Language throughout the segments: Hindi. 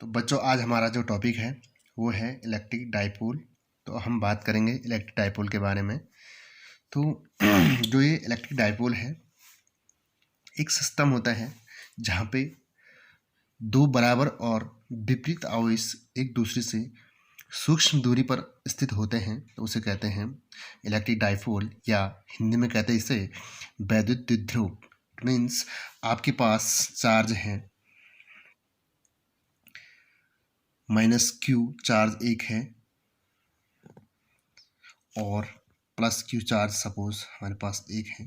तो बच्चों आज हमारा जो टॉपिक है वो है इलेक्ट्रिक डाइपोल। तो हम बात करेंगे इलेक्ट्रिक डाइपोल के बारे में। तो जो ये इलेक्ट्रिक डाइपोल है एक सिस्टम होता है जहाँ पे दो बराबर और विपरीत आवेश एक दूसरे से सूक्ष्म दूरी पर स्थित होते हैं, तो उसे कहते हैं इलेक्ट्रिक डाइपोल, या हिंदी में कहते हैं इसे वैद्युत द्विध्रुव। मीन्स आपके पास चार्ज है -Q चार्ज एक है और +Q चार्ज सपोज हमारे पास एक है।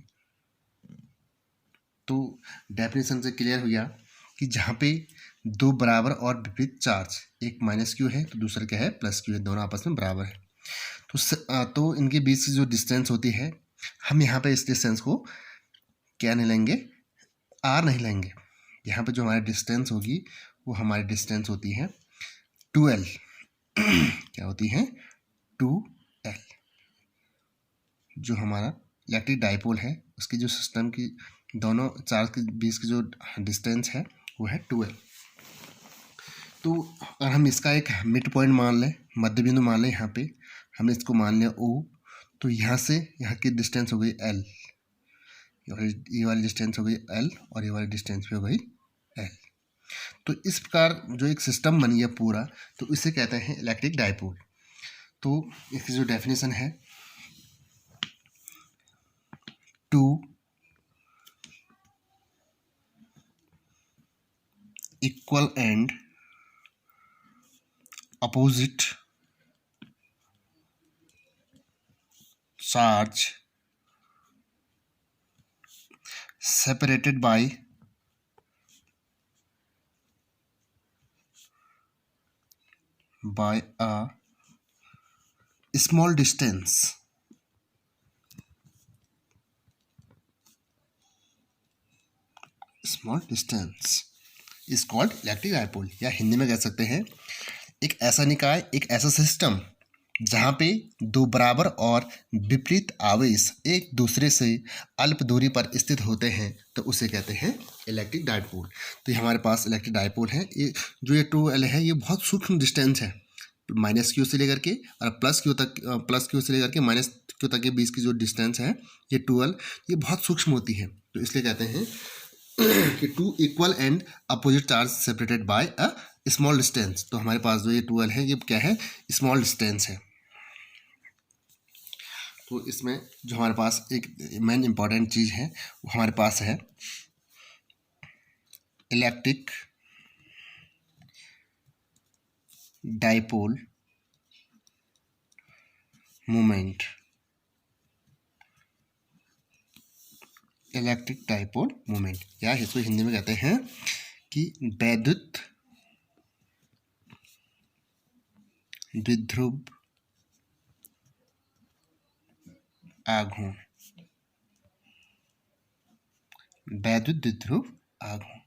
तो डेफिनेशन से क्लियर हो गया कि जहाँ पे दो बराबर और विपरीत चार्ज, एक -Q है तो दूसरा क्या है +Q है, दोनों आपस में बराबर है, तो इनके बीच की जो डिस्टेंस होती है, हम यहाँ पे इस डिस्टेंस को क्या नहीं लेंगे, R नहीं लेंगे। यहाँ पे जो हमारी डिस्टेंस होगी वो हमारी डिस्टेंस होती है 2L। क्या होती है 2L। जो हमारा इलेक्ट्रिक डाइपोल है उसकी जो सिस्टम की दोनों चार्ज के बीच की जो डिस्टेंस है वो है 2L। तो अगर हम इसका एक मिड पॉइंट मान लें, मध्य बिंदु मान लें, यहाँ पे हमने इसको मान लिया O, तो यहाँ से यहाँ की डिस्टेंस हो गई L, ये वाली डिस्टेंस हो गई L और ये वाली डिस्टेंस भी हो गई L। तो इस प्रकार जो एक सिस्टम बन गया पूरा, तो इसे कहते हैं इलेक्ट्रिक डाइपोल। तो इसकी जो डेफिनेशन है, two equal and opposite charge separated by a small distance is called electric dipole. या हिंदी में कह सकते हैं एक ऐसा निकाय, एक ऐसा सिस्टम जहाँ पे दो बराबर और विपरीत आवेश एक दूसरे से अल्प दूरी पर स्थित होते हैं, तो उसे कहते हैं इलेक्ट्रिक डाइपोल। तो ये हमारे पास इलेक्ट्रिक डाइपोल है। ये जो ये 2L है ये बहुत सूक्ष्म डिस्टेंस है, -Q से लेकर के और +Q से लेकर के -Q तक के बीच की जो डिस्टेंस है ये 2L, ये बहुत सूक्ष्म होती है। तो इसलिए कहते हैं कि two equal and opposite charge separated by a small distance. तो हमारे पास जो ये 2L है ये क्या है, स्मॉल डिस्टेंस है। तो इसमें जो हमारे पास एक मेन इम्पॉर्टेंट चीज़ है वो हमारे पास है electric dipole moment. Electric dipole moment, या इसको हिंदी में कहते हैं कि वैद्युत द्विध्रुव आघूर्ण। वैद्युत द्विध्रुव आघूर्ण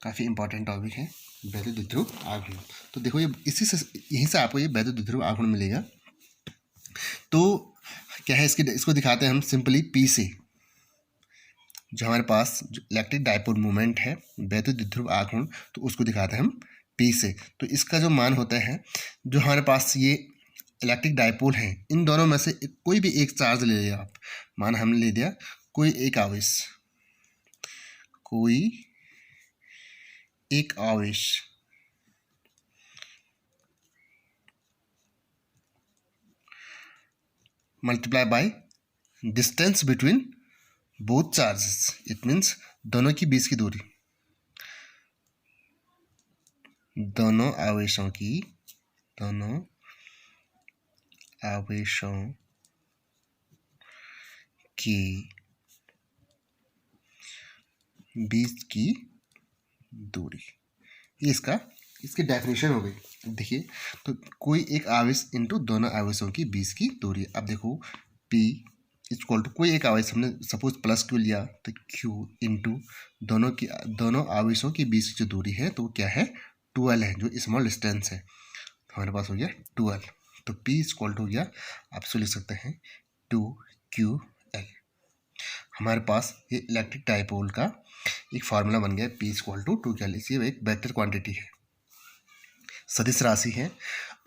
काफ़ी इंपॉर्टेंट टॉपिक है, वैद्युत द्विध्रुव आघूर्ण। तो देखो ये यहीं से आपको ये वैद्युत द्विध्रुव आघूर्ण मिलेगा। तो क्या है, इसको दिखाते हैं हम सिंपली P से। जो हमारे पास जो इलेक्ट्रिक डाइपोल मोमेंट है वैद्युत द्विध्रुव आघूर्ण, तो उसको दिखाते हैं हम P से। तो इसका जो मान होता है, जो हमारे पास ये इलेक्ट्रिक डाइपोल है, इन दोनों में से कोई भी एक चार्ज ले लिया आप, मान हमने ले दिया कोई एक आवेश, multiply by distance between both charges, it means दोनों की बीच की दूरी, दोनों आवेशों की बीच की दूरी। ये इसकी डेफिनेशन हो गई। देखिए, तो कोई एक आवेश इंटू दोनों आवेशों की बीच की दूरी। अब देखो P इक्वल टू कोई एक आवेश, हमने सपोज +Q लिया, तो Q इंटू दोनों आवेशों के बीच की जो दूरी है, तो वो क्या है 2L है, जो स्मॉल डिस्टेंस है। तो हमारे पास हो गया 2L। तो P इक्वल टू हो गया, आप इसको लिख सकते हैं 2QL। हमारे पास ये इलेक्ट्रिक डाइपोल का एक फार्मूला बन गया P इक्वल टू 2Q, इसी एक वेक्टर क्वांटिटी है, सदिश राशि है।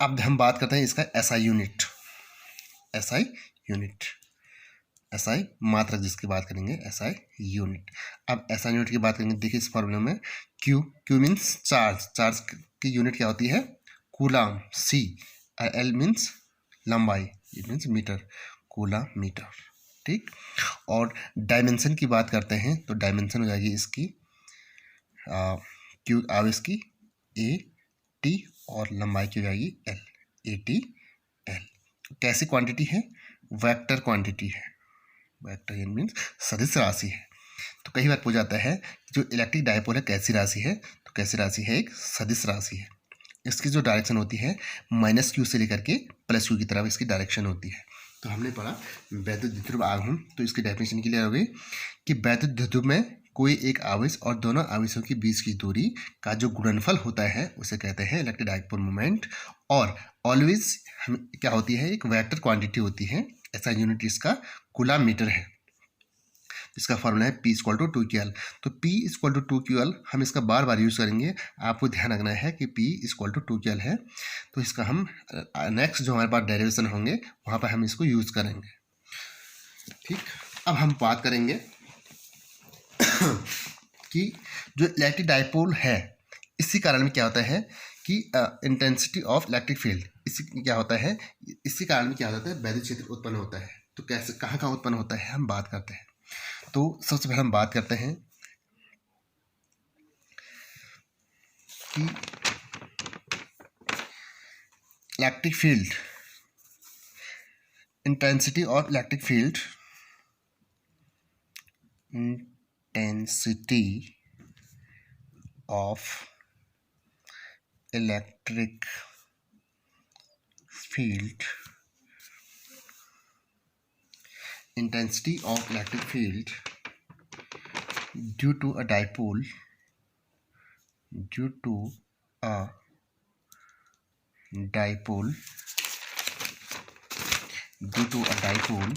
अब हम बात करते हैं इसका SI unit, SI unit, SI मात्रक जिसकी बात करेंगे, SI यूनिट। अब SI यूनिट की बात करेंगे, देखिए इस फॉर्मूले में Q मीन्स चार्ज, चार्ज की यूनिट क्या होती है, कूलम, C और L मीन्स लंबाई, ये मीन्स मीटर, कूलम मीटर, ठीक। और डायमेंशन की बात करते हैं तो डायमेंशन हो जाएगी इसकी Q आवेश की AT और लंबाई की हो जाएगी L, ATL। कैसी क्वांटिटी है, वेक्टर क्वांटिटी है, वेक्टर मीन्स सदिश राशि है। तो कई बार पूछ जाता है जो इलेक्ट्रिक डायपोल है कैसी राशि है, तो कैसी राशि है, एक सदिश राशि है। इसकी जो डायरेक्शन होती है -Q से लेकर के +Q की तरफ इसकी डायरेक्शन होती है। तो हमने पढ़ा वैद्युत द्विध्रुव आघूर्ण, तो इसकी डेफिनेशन क्लियर हो गई कि वैद्युत द्विध्रुव में कोई एक आवेश और दोनों आवेशों के बीच की दूरी का जो गुणनफल होता है उसे कहते हैं इलेक्ट्रिक डायपोल मोमेंट। और ऑलवेज हम क्या होती है, एक वेक्टर क्वांटिटी होती है, ऐसा यूनिट इसका कूलम मीटर है। इसका फॉर्मूला है P इक्वल टू 2QL। तो P इक्वल टू 2QL हम इसका बार बार यूज़ करेंगे, आपको ध्यान रखना है कि P इक्वल टू 2QL है। तो इसका हम नेक्स्ट जो हमारे पास डेरिवेशन होंगे वहाँ पर हम इसको यूज़ करेंगे, ठीक। अब हम बात करेंगे कि जो इलेक्ट्रिक डायपोल है इसी कारण में क्या होता है कि इंटेंसिटी ऑफ इलेक्ट्रिक फील्ड, इसी क्या होता है, इसी कारण में क्या होता है, वैद्युत क्षेत्र उत्पन्न होता है। तो कैसे, कहाँ उत्पन्न होता है, हम बात करते हैं। तो सबसे पहले हम बात करते हैं कि electric field, intensity of electric field, intensity of electric field, intensity of electric field due to a dipole, due to a dipole, due to a dipole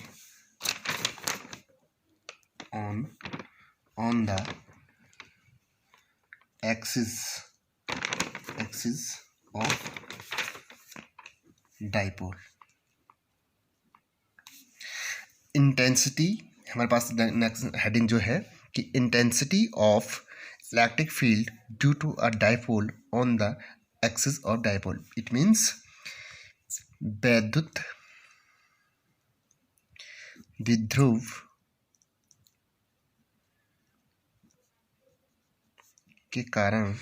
on the axis of dipole। Intensity हमारे पास नेक्स्ट हेडिंग जो है कि intensity of electric field due to a dipole on the axis of dipole, it means वैद्युत द्विध्रुव के कारण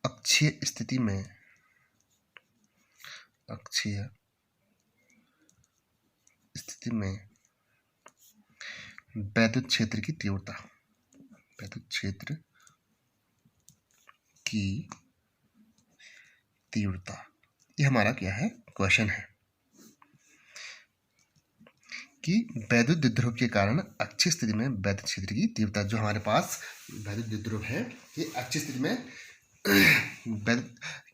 अक्षीय स्थिति में, अक्षीय स्थिति में वैद्युत क्षेत्र की तीव्रता, वैद्युत क्षेत्र की तीव्रता, ये हमारा क्या है, क्वेश्चन है कि वैद्युत द्विध्रुव के कारण अक्षीय स्थिति में वैद्युत क्षेत्र की तीव्रता, जो हमारे पास वैद्युत द्विध्रुव है ये अक्षीय स्थिति में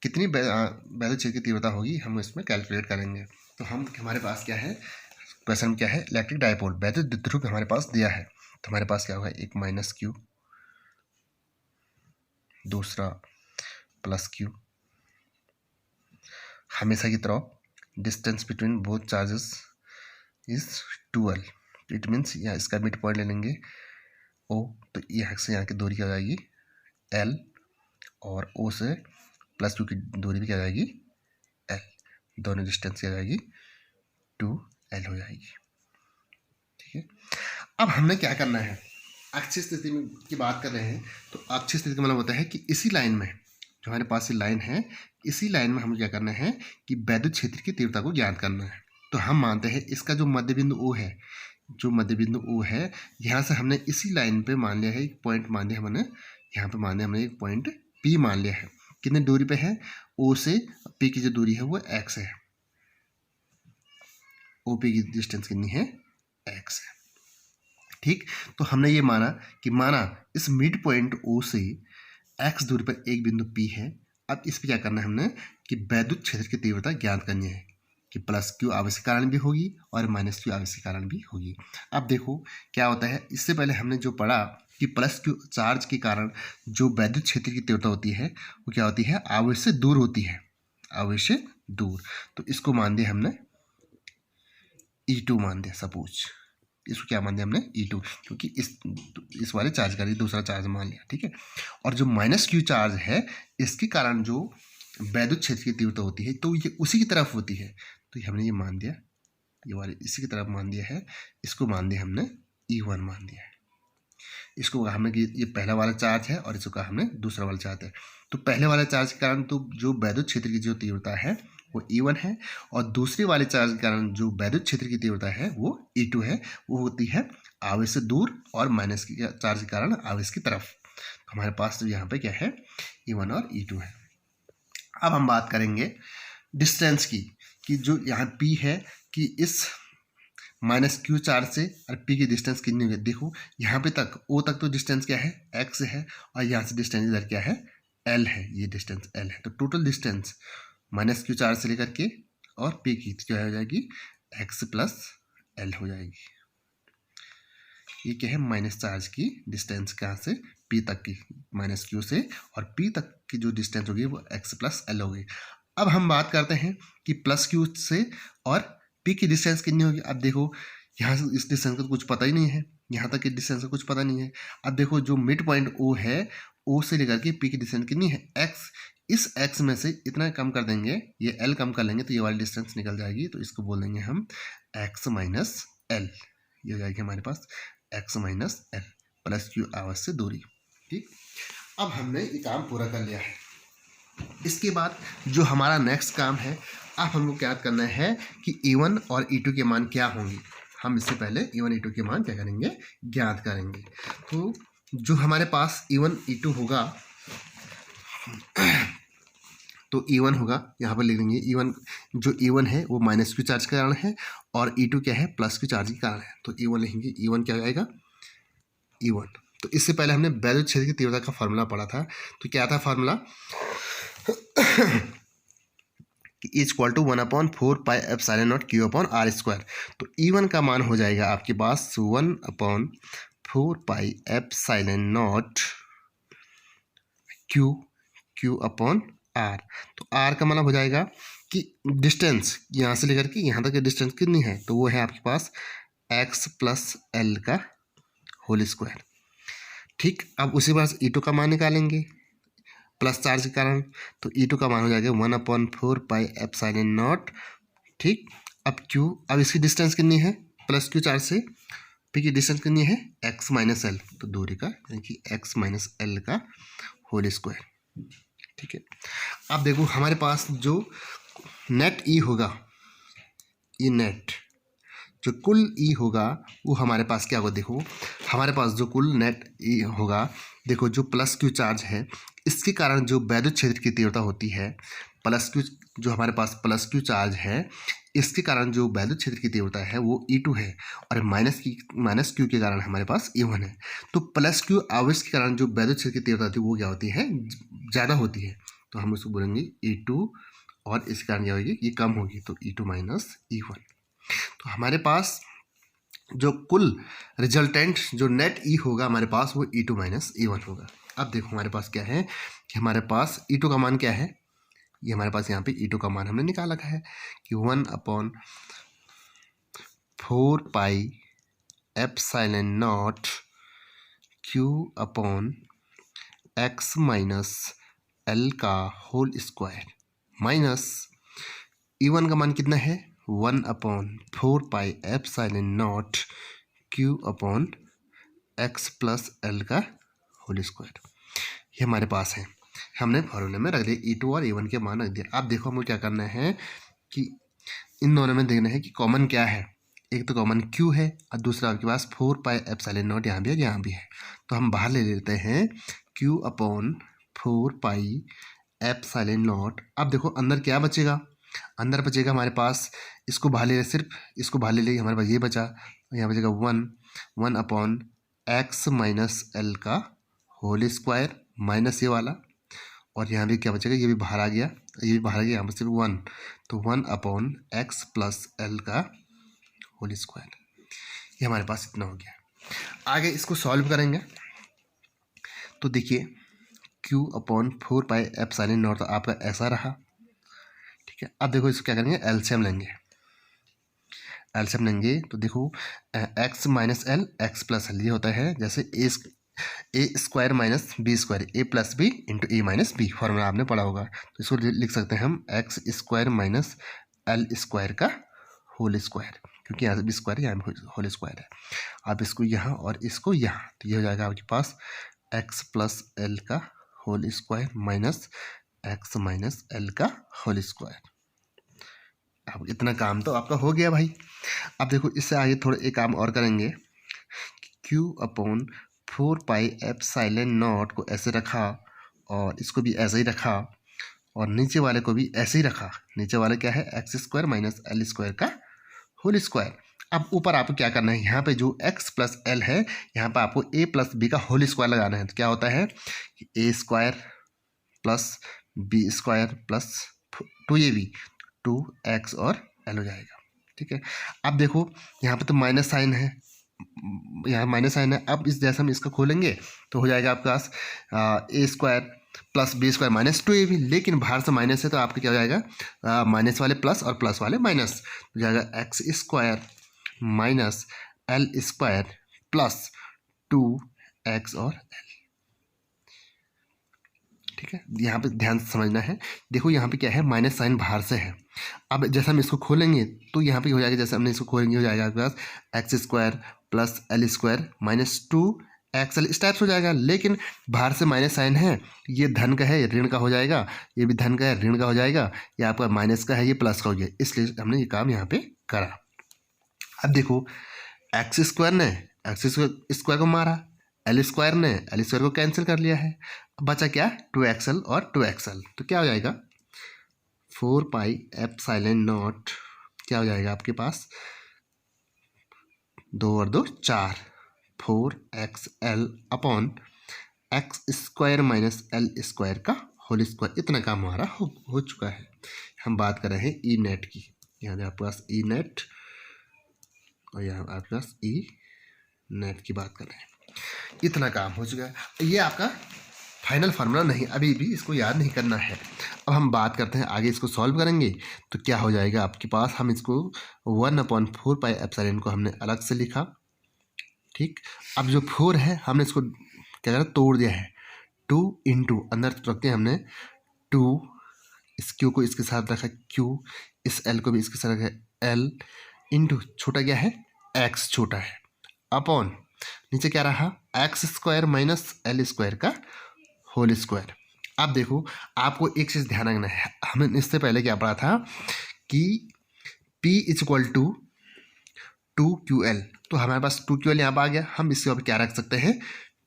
कितनी वैद्युत क्षेत्र की तीव्रता होगी हम इसमें कैलकुलेट करेंगे। तो हम हमारे पास क्या है, क्वेश्चन में क्या है, इलेक्ट्रिक डायपोल वैद्युत द्विध्रुव हमारे पास दिया है, तो हमारे पास क्या होगा, एक -Q, दूसरा +Q, हमेशा की तरह distance between both charges is 2L, it means यहाँ इसका मिड पॉइंट ले लेंगे O, तो यहाँ से यहाँ की दूरी क्या हो जाएगी L, और O से +Q की दूरी भी क्या हो जाएगी L, दोनों डिस्टेंस क्या हो जाएगी 2L हो जाएगी, ठीक है। अब हमने क्या करना है, अक्षीय स्थिति में की बात कर रहे हैं, तो अक्षीय स्थिति का मतलब होता है कि इसी लाइन में, जो हमारे पास ये लाइन है, इसी लाइन में हमें क्या करना है कि वैद्युत क्षेत्र की तीव्रता को ज्ञात करना है। तो हम मानते हैं इसका जो मध्य बिंदु O है, जो मध्य बिंदु O है, यहाँ से हमने इसी लाइन पे मान लिया है, एक पॉइंट मान लिया हमने, यहाँ पे मान लिया हमने एक पॉइंट P मान लिया है। कितने दूरी पे है, O से P की जो दूरी है वो x है, OP की डिस्टेंस कितनी है, x है, ठीक। तो हमने ये माना कि इस मिड पॉइंट O से x दूरी पर एक बिंदु P है। अब इस पर क्या करना है हमने कि वैद्युत क्षेत्र की तीव्रता ज्ञात करनी है। कि प्लस क्यू आवेश के कारण भी होगी और माइनस क्यू आवेश के कारण भी होगी। अब देखो क्या होता है, इससे पहले हमने जो पढ़ा कि प्लस क्यू चार्ज के कारण जो वैद्युत क्षेत्र की तीव्रता होती है वो क्या होती है, आवेश से दूर होती है, आवेश से दूर। तो इसको मान दिया हमने E2 मान दिया, सपोज इसको क्या मान दिया हमने E2, क्योंकि इस वाले चार्ज का दूसरा चार्ज मान लिया, ठीक है। और जो माइनस क्यू चार्ज है इसके कारण जो वैद्युत क्षेत्र की तीव्रता होती है तो ये उसी की तरफ होती है, तो हमने ये मान दिया, ये वाले इसी की तरफ मान दिया है, इसको मान दिया हमने E1 मान दिया है। इसको कहा हमने कि ये पहला वाला चार्ज है और इसको कहा हमने दूसरा वाला चार्ज है। तो पहले वाले चार्ज के कारण तो जो वैद्युत क्षेत्र की जो तीव्रता है वो E1 है, और दूसरे वाले चार्ज के कारण जो वैद्युत क्षेत्र की तीव्रता है वो E2 है, वो होती है आवेश से दूर और माइनस की चार्ज के कारण आवेश की तरफ। तो हमारे पास तो यहाँ पे क्या है, E1 और E2 है। अब हम बात करेंगे डिस्टेंस की, कि जो यहाँ P है कि इस माइनस क्यू चार्ज से और P की डिस्टेंस कितनी होगी। देखो यहाँ पे तक O तक तो डिस्टेंस क्या है, x है, और यहाँ से डिस्टेंस इधर क्या है, L है, ये डिस्टेंस L है। तो total distance minus Q charge से लेकर के और P की क्या हो जाएगी, x प्लस L हो जाएगी। ये क्या है, माइनस चार्ज की डिस्टेंस कहाँ से, P तक की, माइनस क्यू से और P तक की जो डिस्टेंस होगी वो x प्लस L होगी। अब हम बात करते हैं कि प्लस क्यू से और P की डिस्टेंस कितनी होगी। अब देखो यहाँ से इस डिस्टेंस का कुछ पता ही नहीं है, यहाँ तक की डिस्टेंस का कुछ पता नहीं है। अब देखो जो मिड पॉइंट O है, O से लेकर के P की डिस्टेंस कितनी है, x। इस x में से इतना कम कर देंगे, ये L कम कर लेंगे तो ये वाली डिस्टेंस निकल जाएगी, तो इसको बोल देंगे हम x माइनस L। ये हो जाएगी हमारे पास x minus L, plus Q आवेश से दूरी, ठीक। अब हमने ये काम पूरा कर लिया है। इसके बाद जो हमारा नेक्स्ट काम है, अब हमको क्या करना है कि E1 और E2 के मान क्या होंगे। हम इससे पहले E1 E2 के मान क्या करेंगे, ज्ञात करेंगे। तो जो हमारे पास E1 E2 होगा, तो E1 होगा, यहाँ पर लिख देंगे E1, जो E1 है वो माइनस क्यू चार्ज के कारण है और E2 क्या है, प्लस क्यू चार्ज के कारण है। तो E1 लिखेंगे, E1 क्या हो जाएगा, E1। तो इससे पहले हमने वैद्युत क्षेत्र की तीव्रता का फॉर्मूला पढ़ा था, तो क्या था फॉर्मूला, इक्वल टू 1/4πε0 Q/r²। तो E1 का मान हो जाएगा आपके पास 1/4πε0 Q/r। तो R का मतलब हो जाएगा कि डिस्टेंस यहाँ से लेकर के यहाँ तक की डिस्टेंस कितनी है, तो वो है आपके पास x प्लस L का होल स्क्वायर, ठीक। अब उसी बार E2 का मान निकालेंगे प्लस चार्ज के कारण, तो E2 का मान हो जाएगा 1/4πε0, ठीक। अब Q, अब इसकी डिस्टेंस कितनी है, प्लस क्यू चार्ज से P की डिस्टेंस कितनी है, x माइनस L, तो दूरी का यानी कि x माइनस L का होल स्क्वायर, ठीक है। अब देखो हमारे पास जो नेट E होगा, ये नेट जो कुल E होगा वो हमारे पास क्या होगा, देखो हमारे पास जो कुल नेट E होगा, देखो जो प्लस क्यू चार्ज है इसके कारण जो वैद्युत क्षेत्र की तीव्रता होती है, प्लस क्यू, जो हमारे पास प्लस क्यू चार्ज है इसके कारण जो वैद्युत क्षेत्र की तीव्रता है वो E2 है, और माइनस क्यू के कारण हमारे पास E1 है। तो प्लस क्यू आवेश के कारण जो वैद्युत क्षेत्र की तीव्रता होती है वो क्या होती है, ज़्यादा होती है, तो हम उसको बोलेंगे E2, और इसके कारण क्या होगी, ये कम होगी, तो E2 माइनस E1। तो हमारे पास जो कुल रिजल्टेंट जो नेट E होगा हमारे पास वो E2 माइनस E1 होगा। अब देखो हमारे पास क्या है कि हमारे पास E2 का मान क्या है, ये हमारे पास यहाँ पे E2 का मान हमने निकाला है कि 1/4πε0 Q/x माइनस L का होल स्क्वायर, माइनस E1 का मान कितना है, 1/4πε0 Q/x प्लस L का होल स्क्वायर, ये हमारे पास है। हमने फॉर्मूले में रख दिया E2 और E1 के मान रख दिया। अब देखो हमें क्या करना है कि इन दोनों में देखना है कि कॉमन क्या है, एक तो कॉमन Q है और दूसरा आपके पास 4πε0 यहाँ भी है, यहाँ भी है, तो हम बाहर ले लेते हैं Q/4πε0। अब देखो अंदर क्या बचेगा, अंदर बचेगा हमारे पास, इसको बाहर ले, सिर्फ इसको बाहर ले लेंगे, हमारे पास ये बचा, यहाँ बचेगा 1/x माइनस L का होल स्क्वायर, माइनस ये वाला और यहाँ भी क्या बचेगा, ये भी बाहर आ गया, ये भी बाहर आ गया, यहाँ पर सिर्फ 1, तो 1/x प्लस एल का होल स्क्वायर। ये हमारे पास इतना हो गया। आगे इसको सॉल्व करेंगे तो देखिए Q/4πε0 तो आपका ऐसा रहा, ठीक है। अब देखो इसको क्या करेंगे, एलसीएम लेंगे। एलसीएम लेंगे तो देखो x minus L x plus L, ये होता है जैसे ए स्क्वायर माइनस बी स्क्वायर, ए प्लस बी इंटू ए माइनस बी, फॉर्मूला आपने पढ़ा होगा। तो इसको लिख सकते हैं हम x square minus L square का होल स्क्वायर, क्योंकि यहाँ से बी स्क्वायर यहाँ पे होल स्क्वायर है। आप इसको यहाँ और इसको यहाँ, तो ये हो जाएगा आपके पास एक्स प्लस एल का whole square minus x minus l का होल स्क्वायर। अब इतना काम तो आपका हो गया भाई। अब देखो इससे आगे थोड़ा एक काम और करेंगे। Q/4πε0 को ऐसे रखा और इसको भी ऐसे ही रखा और नीचे वाले को भी ऐसे ही रखा। नीचे वाले क्या है, x square minus L square का होल स्क्वायर। अब ऊपर आपको क्या करना है, यहाँ पे जो x प्लस एल है यहाँ पे आपको a प्लस बी का होल स्क्वायर लगाना है। तो क्या होता है, a square plus b square plus 2ab, 2x और l हो जाएगा, ठीक है। अब देखो यहाँ पे तो माइनस साइन है, यहाँ माइनस साइन है। अब इस जैसे हम इसको खोलेंगे तो हो जाएगा आपके पास a square plus b square minus 2ab, लेकिन बाहर से माइनस है तो आपका क्या हो जाएगा, माइनस वाले प्लस और प्लस वाले माइनस, हो जाएगा x square minus L square plus 2x और l, ठीक है। यहाँ पे ध्यान से समझना है। देखो यहाँ पे क्या है, माइनस साइन बाहर से है। अब जैसे हम इसको खोलेंगे तो यहाँ पे हो जाएगा, जैसे हमने इसको खोलेंगे हो जाएगा आपके पास x square plus l square minus 2xl इस टाइप से हो जाएगा। लेकिन बाहर से माइनस साइन है, ये धन का है ऋण का हो जाएगा, ये भी धन का है ऋण का हो जाएगा, ये आपका माइनस का है ये प्लस का हो गया, इसलिए हमने ये काम यहाँ पे करा। अब देखो एक्स स्क्वायर ने एक्स स्क्वायर को मारा, एल स्क्वायर ने एल स्क्वायर को कैंसिल कर लिया है, अब बचा क्या, 2xl और 2xl। तो क्या हो जाएगा 4πε0 क्या हो जाएगा आपके पास, 2 और 2 4, 4xl upon x square minus L square का होल स्क्वायर। इतना काम हमारा हो चुका है। हम बात कर रहे हैं ई नेट की, यहाँ आपके पास ई नेट और यहाँ आपके पास ई नेट की बात कर रहे हैं। इतना काम हो चुका है। ये आपका फाइनल फार्मूला नहीं, अभी भी इसको याद नहीं करना है। अब हम बात करते हैं आगे, इसको सॉल्व करेंगे तो क्या हो जाएगा आपके पास, हम इसको 1/4πε को हमने अलग से लिखा, ठीक। अब जो 4 है हमने इसको क्या करा, तोड़ दिया है, 2 इंटू अंदर रखते हैं हमने 2, इस q को इसके साथ रखा q, इस l को भी इसके साथ रखा l, इंटू छोटा क्या है x छोटा है, अपॉन नीचे क्या रहा x square minus L square का होल स्क्वायर। अब देखो आपको एक चीज़ ध्यान रखना है, हमने इससे पहले क्या पढ़ा था कि P इक्वल टू 2QL, तो हमारे पास 2QL यहाँ पर आ गया, हम इसके ऊपर क्या रख सकते हैं,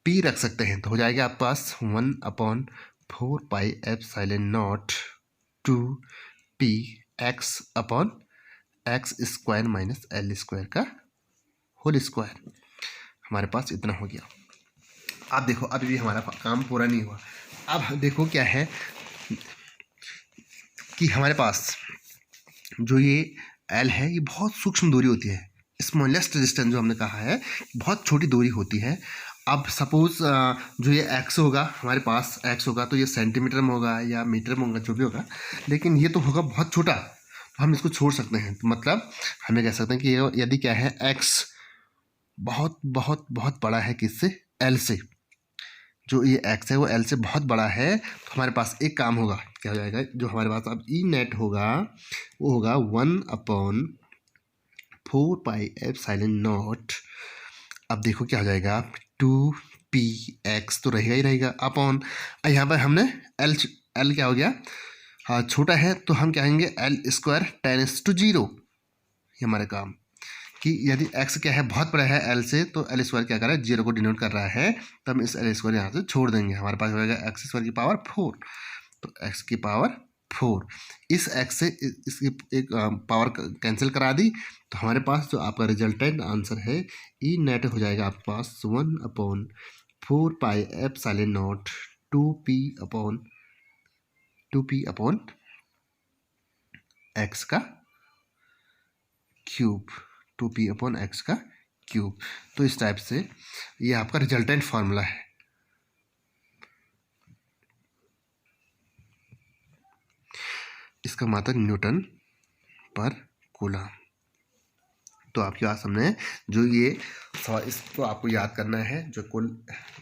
P रख सकते हैं। तो हो जाएगा आपके पास 1/4πε0 2px upon x square minus L square का होल स्क्वायर। हमारे पास इतना हो गया। अब देखो अभी भी हमारा काम पूरा नहीं हुआ। अब देखो क्या है कि हमारे पास जो ये L है ये बहुत सूक्ष्म दूरी होती है, स्मॉलेस्ट डिस्टेंस जो हमने कहा है, बहुत छोटी दूरी होती है। अब सपोज जो ये x होगा, हमारे पास x होगा तो ये सेंटीमीटर में होगा या मीटर में होगा, जो भी होगा, लेकिन ये तो होगा बहुत छोटा, तो हम इसको छोड़ सकते हैं। तो मतलब हमें कह सकते हैं कि यदि क्या है x बहुत बहुत बहुत बड़ा है किससे, L से, जो ये x है वो L से बहुत बड़ा है, तो हमारे पास एक काम होगा, क्या हो जाएगा, जो हमारे पास अब ई नेट होगा वो होगा 1/4πε0। अब देखो क्या हो जाएगा 2px तो रहेगा ही रहेगा, अपॉन यहाँ पर हमने L क्या हो गया, हाँ छोटा है तो हम क्या कहेंगे L स्क्वायर 10⁻�0। ये हमारा काम कि यदि x क्या है बहुत बड़ा है L से, तो L स्क्वायर क्या कर रहा है, 0 को डिनोट कर रहा है, तो हम इस L स्क्वायर यहाँ से छोड़ देंगे। हमारे पास हो जाएगा x स्क्वायर की पावर 4, तो x की पावर 4, इस x से इसकी एक पावर कैंसिल करा दी, तो हमारे पास जो आपका रिजल्टेंट आंसर है ई नेट हो जाएगा आपके पास 1/4πε0 2p upon 2p upon x का क्यूब, 2p अपॉन एक्स का क्यूब। तो इस टाइप से ये आपका रिजल्टेंट फार्मूला है। इसका मात्रक न्यूटन पर कूलम। तो आपके पास हमने जो ये इसको आपको याद करना है, जो कुल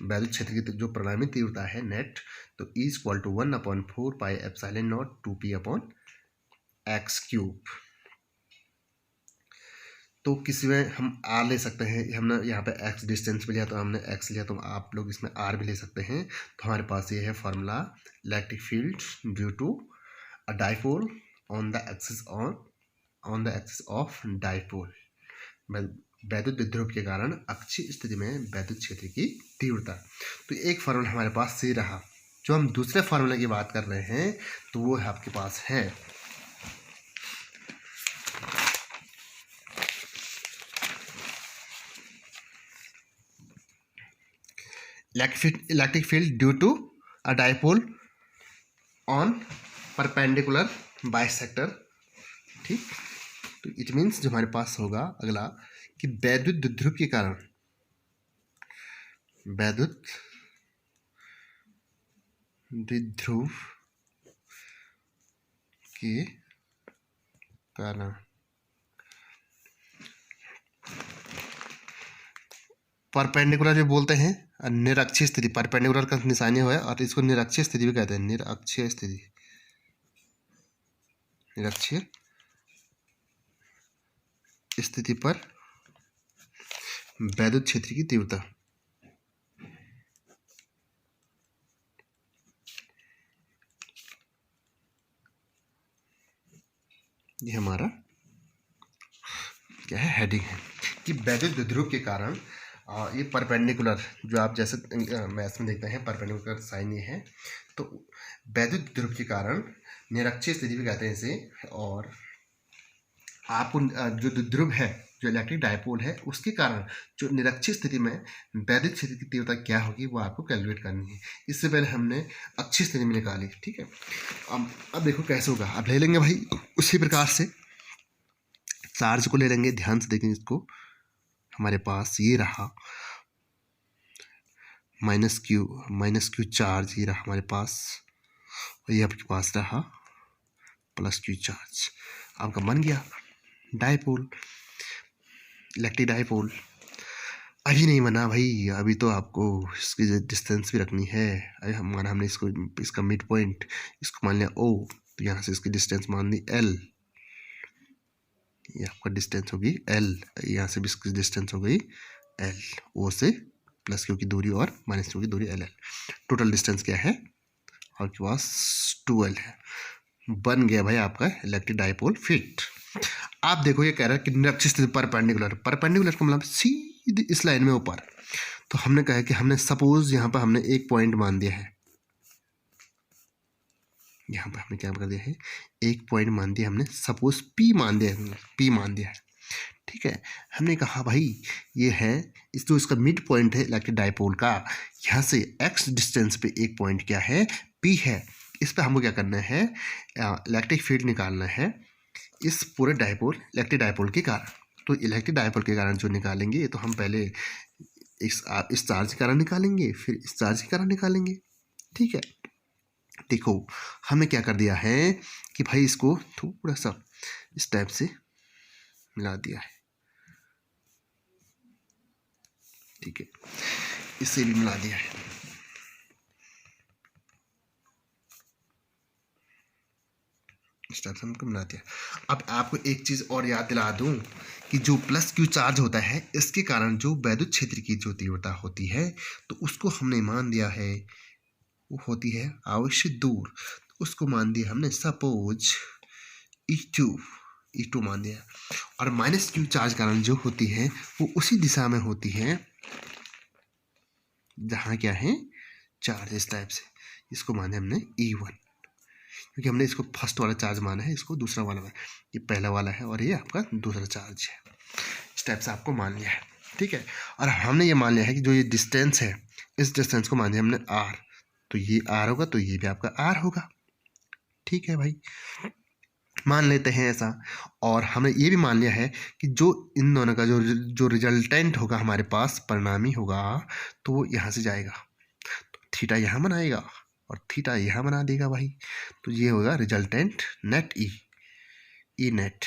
वैद्युत क्षेत्र की जो परिणामी तीव्रता है नेट, तो E = 1/4 pi epsilon not 2p upon x cube. तो किसी में हम आर ले सकते हैं, हमने यहाँ पे एक्स डिस्टेंस भी लिया तो हमने एक्स लिया, तो आप लोग इसमें आर भी ले सकते हैं। तो हमारे पास ये है formula, electric field due to a dipole on the axis of dipole, वैद्युत विध्रुव के कारण अक्षीय स्थिति में वैद्युत क्षेत्र की तीव्रता। तो एक फॉर्मूला हमारे पास से रहा। जो हम दूसरे फॉर्मूले की बात कर रहे हैं तो वो है आपके पास है electric field due to a dipole on perpendicular bisector. ठीक, तो इट मीन्स जो हमारे पास होगा अगला कि वैद्युत विध्रुव के कारण परपेंडिकुलर जो बोलते हैं, निरक्षीय स्थिति, परपेंडिकुलर का निशानी हुआ है और इसको निरक्षीय स्थिति भी कहते हैं। निरक्षीय स्थिति पर वैद्युत क्षेत्र की तीव्रता। ये हमारा क्या है, हेडिंग है कि वैद्युत विध्रुव के कारण ये परपेंडिकुलर, जो आप जैसे मैथ्स में देखते हैं परपेंडिकुलर साइन ये है, तो वैद्युत विध्रुव के कारण निरक्षीय स्थिति भी कहते हैं इसे। और आपको जो विध्रुव है, जो इलेक्ट्रिक डाइपोल है, उसके कारण जो निरक्षीय स्थिति में वैद्युत क्षेत्र की तीव्रता क्या होगी वो आपको कैलकुलेट करनी है। इससे पहले हमने अक्षीय स्थिति में निकाली। ठीक है, अब देखो कैसे होगा। अब ले लेंगे भाई उसी प्रकार से चार्ज को ले लेंगे, ध्यान से देखेंगे इसको। हमारे पास ये रहा माइनस क्यू चार्ज, ये रहा हमारे पास, और ये आपके पास रहा प्लस क्यू चार्ज। आपका बन गया डाइपोल, इलेक्ट्रिक डाइपोल। अभी नहीं बना भाई, अभी तो आपको इसकी डिस्टेंस भी रखनी है। अभी हमारा हमने इसका मिड पॉइंट इसको मान लिया O, तो यहाँ से इसकी डिस्टेंस मान ली L, ये आपका डिस्टेंस होगी L, यहाँ से भी इसकी डिस्टेंस हो गई L, O से प्लस क्यू की दूरी और माइनस क्यू की दूरी LL। टोटल डिस्टेंस क्या है आपके पास 2L है। बन गया भाई आपका इलेक्ट्रिक डाइपोल फिट। आप देखो ये कह रहा है कि निरक्षीय स्थिति परपेंडिकुलर का मतलब सीधे इस लाइन में ऊपर। तो हमने कहा कि हमने सपोज यहाँ पर हमने एक पॉइंट मान दिया है, यहाँ पर हमने क्या कर दिया है, एक पॉइंट मान दिया हमने, सपोज P मान दिया है। ठीक है, हमने कहा भाई ये है इस जो इसका मिड पॉइंट है इलेक्ट्रिक डाइपोल का, यहाँ से x डिस्टेंस पे एक पॉइंट क्या है, P है। इस पर हमको क्या करना है, इलेक्ट्रिक फील्ड निकालना है इस पूरे डाइपोल, इलेक्ट्रिक डाइपोल के कारण। तो इलेक्ट्रिक डाइपोल के कारण जो निकालेंगे, तो हम पहले इस चार्ज के कारण निकालेंगे, फिर इस चार्ज के कारण निकालेंगे। ठीक है, देखो हमने क्या कर दिया है कि भाई इसको थोड़ा सा इस टाइप से मिला दिया है। ठीक है, इससे भी मिला दिया है। इस टाइप से हमको मिला दिया। अब आपको एक चीज़ और याद दिला दूं कि जो प्लस क्यू चार्ज होता है, इसके कारण जो वैद्युत क्षेत्र की जो तीव्रता होती है, तो उसको हमने मान दिया है वो होती है आवश्यक दूर। उसको मान दिया हमने सपोज E2 मान दिया। और माइनस क्यू चार्ज कारण जो होती है वो उसी दिशा में होती है जहाँ क्या है चार्ज, इस टाइप से। इसको माने हमने E1, क्योंकि हमने इसको फर्स्ट वाला चार्ज माना है, इसको दूसरा वाला, ये पहला वाला है और ये आपका दूसरा चार्ज है। इस टाइप से आपको मान लिया है। ठीक है, और हमने ये मान लिया है कि जो ये डिस्टेंस है, इस डिस्टेंस को मान लिया हमने R, तो ये R होगा, तो ये भी आपका R होगा। ठीक है भाई, मान लेते हैं ऐसा। और हमने ये भी मान लिया है कि जो इन दोनों का जो रिजल्टेंट होगा हमारे पास, परिणामी होगा, तो वो यहाँ से जाएगा, तो थीटा यहाँ बनाएगा और थीटा यहाँ बना देगा भाई। तो ये होगा रिजल्टेंट नेट ई नेट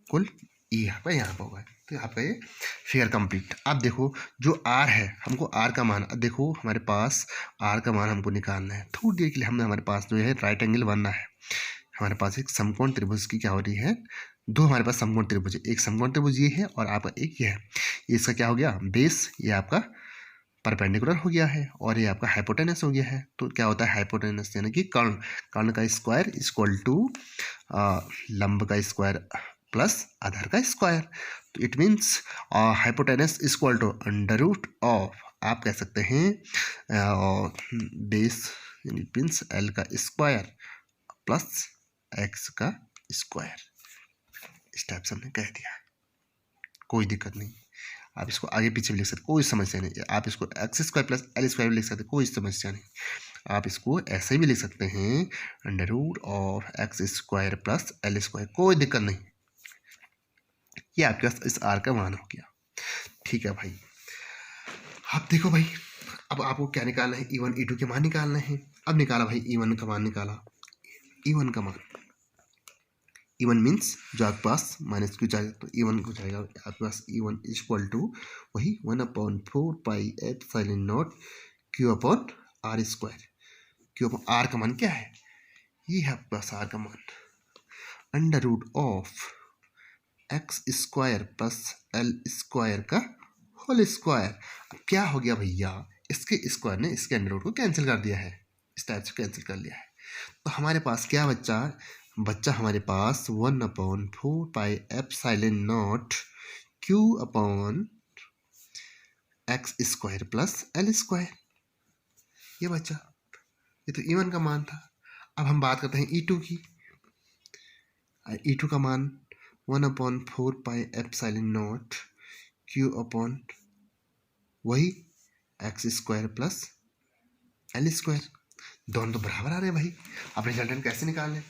कुल ई यहाँ पर होगा। तो आपका ये फिगर कंप्लीट। अब देखो जो आर है, हमको आर का मान, अब देखो हमारे पास आर का मान हमको निकालना है। थोड़ी देर के लिए हमारे पास जो है राइट एंगल बनना है। हमारे पास एक समकोण त्रिभुज की क्या हो रही है, दो हमारे पास समकोण त्रिभुज है, एक समकोण त्रिभुज ये है और आपका एक ये है। इसका क्या हो गया, बेस ये आपका परपेंडिकुलर हो गया है और ये आपका हाइपोटेनस हो गया है। तो क्या होता है हाइपोटेनस, यानी कि कर्ण, कर्ण का स्क्वायर इक्वल टू लंब का स्क्वायर प्लस आधार का स्क्वायर। तो it means hypotenuse equal to under root of, आप कह सकते हैं बेस यानी मीन्स एल का स्क्वायर प्लस एक्स का स्क्वायर। इस टाइप से हमने कह दिया, कोई दिक्कत नहीं। आप इसको आगे पीछे भी लिख सकते, कोई समस्या नहीं। आप इसको x square plus l square भी लिख सकते, कोई समस्या नहीं। आप इसको ऐसे भी लिख सकते हैं under root of x square plus l square, कोई दिक्कत नहीं। ये आपके पास इस आर का मान हो गया। ठीक है भाई, अब देखो भाई, अब आपको क्या निकालना है, E1 E2 के मान निकालना है। अब निकाला भाई, E1 का मान निकाला, E1 का मान, E1 मीन्स जो आपके पास माइनस क्यू जाएगा, तो E1 को जाएगा आपके पास E1 इक्वल टू वही 1/4 pi epsilon naught q upon r square. Q upon r का मान क्या है, ये है आपके पास आर का मान, under root of x square plus l square का होल स्क्वायर। अब क्या हो गया भैया, इसके स्क्वायर ने इसके अंडर रूट को कैंसिल कर दिया है, इस टाइप से कैंसिल कर लिया है। तो हमारे पास क्या बच्चा हमारे पास 1/4 pi epsilon naught q upon x square plus l square, ये बच्चा। ये तो E1 का मान था। अब हम बात करते हैं E2 की। E2 का मान 1/4 pi epsilon naught q upon वही x square plus l square. दोनों तो बराबर आ रहे हैं भाई। अब रिजल्टेंट कैसे निकालें,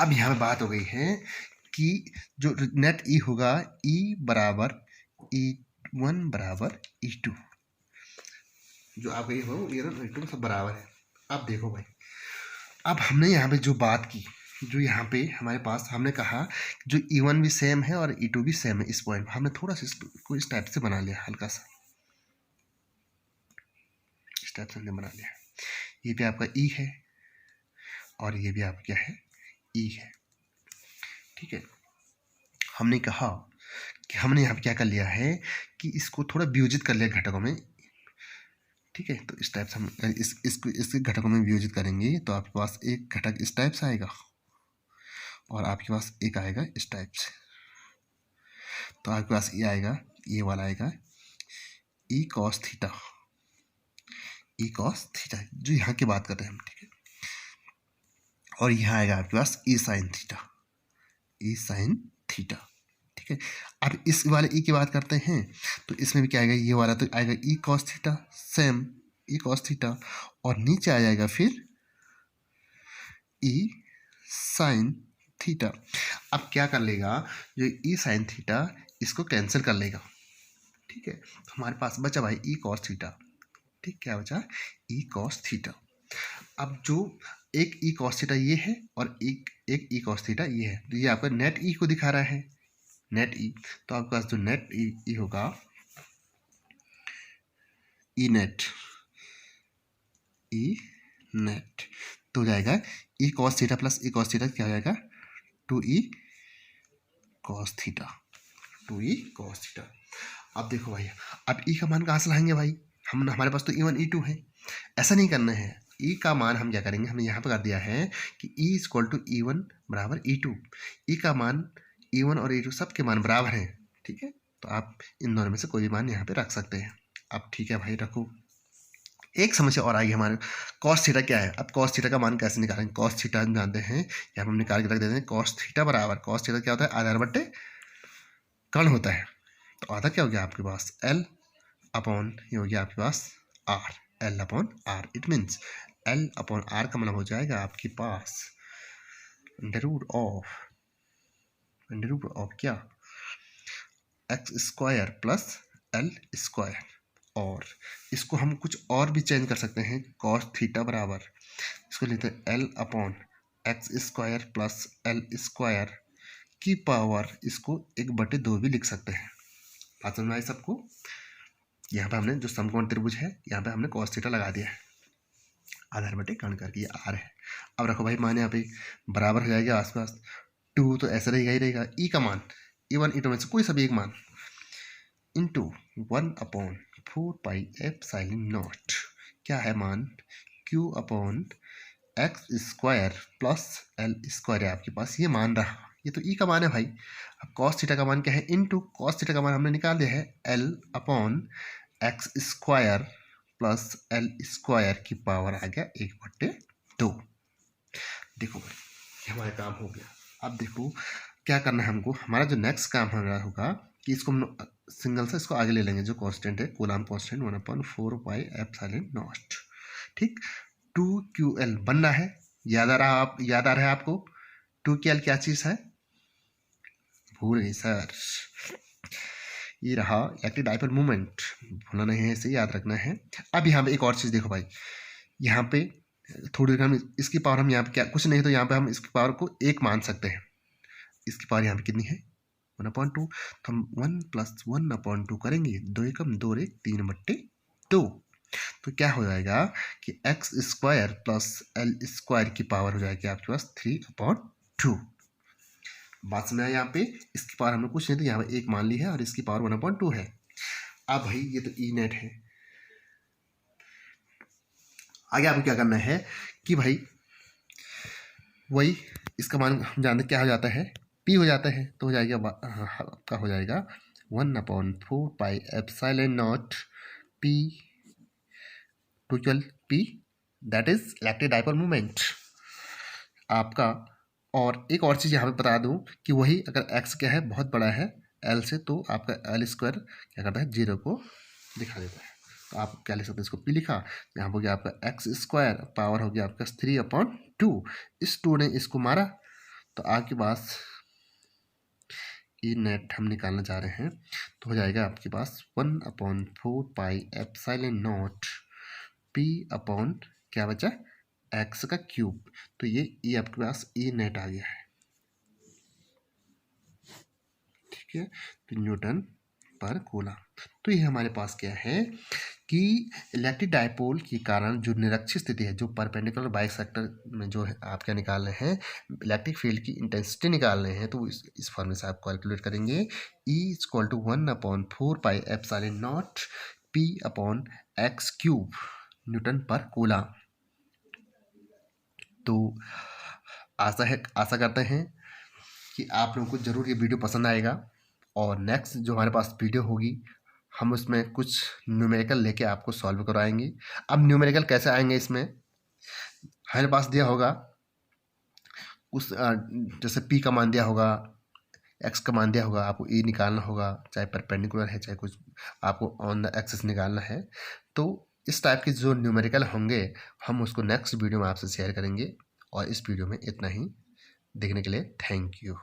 अब यहाँ पे बात हो गई है कि जो नेट ई होगा, E बराबर E1 बराबर E2, जो आप ये हो E2 सब बराबर है। अब देखो भाई, अब हमने यहाँ पे जो बात की, जो यहाँ पे हमारे पास हमने कहा जो E1 भी सेम है और E2 भी सेम है, इस पॉइंट पर हमने थोड़ा सा इसको इस टाइप से बना लिया, हल्का सा इस टाइप से हमने बना लिया। ये भी आपका E है और ये भी आपका क्या है, E है। ठीक है, हमने कहा कि हमने यहाँ पे क्या कर लिया है कि इसको थोड़ा वियोजित कर लिया घटकों में। ठीक है, तो इस टाइप से हम इसके घटकों में वियोजित करेंगे, तो आपके पास एक घटक इस टाइप से आएगा और आपके पास एक आएगा इस टाइप से। तो आपके पास ये आएगा, ये वाला आएगा E cos theta, E cos theta जो यहाँ की बात कर रहे हैं हम। ठीक है, और यहाँ आएगा आपके पास ई साइन थीटा, ई साइन थीटा। ठीक है, अब इस वाले ई की बात करते हैं, तो इसमें भी क्या आएगा, ये वाला तो आएगा E cos theta, same E cos theta, और नीचे आ जाएगा फिर ई साइन थीटा। अब क्या कर लेगा, जो ई साइन थीटा इसको कैंसिल कर लेगा। ठीक है, तो हमारे पास बचा भाई ई कॉस थीटा। ठीक, क्या बचा, ई कॉस थीटा। अब जो एक ई कॉस थीटा ये है और एक ई कॉस थीटा ये है, तो ये आपका नेट ई को दिखा रहा है, नेट ई। तो आपके पास जो नेट ई होगा, ई नेट तो हो जाएगा E cos theta plus E cos theta, क्या हो जाएगा 2E cos theta, 2E cos theta. अब देखो भाई, अब ई का मान कहाँ से लाएंगे भाई, हमारे पास तो E1 E2 है, ऐसा नहीं करना है। ई का मान हम क्या करेंगे, हमने यहाँ पर कर दिया है कि E इक्वल टू E1 बराबर E2। ई का मान E1 और E2 सब के मान बराबर हैं। ठीक है, तो आप इन दोनों में से कोई भी मान यहाँ पे रख सकते हैं। अब ठीक है भाई, रखो। एक समस्या और आई हमारे, कॉस थीटा क्या है। अब कॉस थीटा का मान कैसे निकालेंगे, कॉस थीटा हम जानते हैं, यहाँ हम निकाल के रख देते हैं। कॉस थीटा बराबर, कॉस थीटा क्या होता है, आधार बट्टे कर्ण होता है। तो आधा क्या हो गया आपके पास, L अपॉन ये हो गया आपके पास R, L upon R। It means l upon r का मतलब हो जाएगा आपके पास अंडर रूट ऑफ क्या, x square plus l square. और इसको हम कुछ और भी चेंज कर सकते हैं, कॉस थीटा बराबर, इसको लेते हैं L upon x square plus l square की पावर, इसको 1/2 भी लिख सकते हैं। बात समझ में आई सबको? यहाँ पे हमने जो समकोण त्रिभुज है यहाँ पे हमने कॉस थीटा लगा दिया है, आधार बटे कर्ण करके, ये आर है। अब रखो भाई मान, यहाँ पे बराबर हो जाएगा आसपास 2, तो ऐसा रहेगा ही रहेगा, ई का मान E1 E2 में से कोई सा भी एक मान इंटू 1/4πε0 क्या है मान, Q upon x square plus l square है आपके पास, ये मान रहा, ये तो ई का मान है भाई। अब कॉस थीटा का मान क्या है, इनटू कॉस थीटा का मान हमने निकाल दिया है L upon x square plus l square की पावर आ गया 1/2। देखो भाई ये हमारा काम हो गया। अब देखो क्या करना है हमको, हमारा जो नेक्स्ट काम हमारा होगा कि इसको हम सिंगल से इसको आगे ले लेंगे, जो कांस्टेंट है कूलाम कांस्टेंट 1/4πε0, ठीक। 2QL बनना है, याद आ रहा है आपको 2QL क्या चीज़ है, भूल गई सर, ये रहा इलेक्ट्रिक डाइपोल मोमेंट, भूलना नहीं है, इसे याद रखना है। अब यहाँ पे एक और चीज़ देखो भाई, यहाँ पे थोड़ी देर हम इसकी पावर, हम यहाँ पे क्या कुछ नहीं तो यहाँ पे हम इसकी पावर को 1 मान सकते हैं, इसकी पावर यहाँ पे कितनी है 1/2, तो हम 1 + 1/2 करेंगे, 2 एकम 2 रे 3/2, तो क्या हो जाएगा कि x square plus l square की पावर हो जाएगी आपके पास 3/2। बात समझ आया, यहाँ पे इसकी पावर हमने कुछ नहीं तो यहाँ पे 1 मान ली है और इसकी पावर 1/2 है। अब भाई ये तो ई नेट है, आगे आपको क्या करना है कि भाई वही इसका मान हम जानते क्या हो जाता है, पी हो जाता है, तो हो जाएगा आपका हो जाएगा 1/4πε0 p total p, that is electric dipole moment आपका। और एक और चीज़ यहाँ पे बता दूँ कि वही अगर एक्स क्या है बहुत बड़ा है एल से, तो आपका एल स्क्वायर क्या करता है 0 को दिखा देता है, तो आप क्या लिख सकते हैं, इसको पी लिखा, यहाँ हो गया आपका एक्स स्क्वायर, पावर हो गया आपका 3/2, इस 2 ने इसको मारा, तो आपके पास ई नेट हम निकालना चाह रहे हैं, तो हो जाएगा आपके पास 1/4πε0 पी अपॉन क्या बचा एक्स का क्यूब, तो ये ई आपके पास ई नेट आ गया है, ठीक है, तो न्यूटन पर कूलम। तो ये हमारे पास क्या है कि इलेक्ट्रिक डाइपोल के कारण जो निरक्षीय स्थिति है, जो परपेंडिकुलर बाइसेक्टर में जो है आप क्या निकाल रहे हैं, इलेक्ट्रिक फील्ड की इंटेंसिटी निकाल रहे हैं, तो इस फॉर्मूले से आप कैलकुलेट करेंगे, E = 1/4πε0 p upon x cube newton पर कूलम। तो आशा करते हैं कि आप लोगों को ज़रूर ये वीडियो पसंद आएगा, और नेक्स्ट जो हमारे पास वीडियो होगी हम उसमें कुछ न्यूमेरिकल लेके आपको सॉल्व करवाएंगे। अब न्यूमेरिकल कैसे आएंगे, इसमें हमारे पास दिया होगा उस जैसे पी का मान दिया होगा, एक्स का मान दिया होगा, आपको ई निकालना होगा, चाहे परपेंडिकुलर है चाहे कुछ आपको ऑन द एक्सिस निकालना है, तो इस टाइप के जो न्यूमेरिकल होंगे हम उसको नेक्स्ट वीडियो में आपसे शेयर करेंगे। और इस वीडियो में इतना ही, देखने के लिए थैंक यू।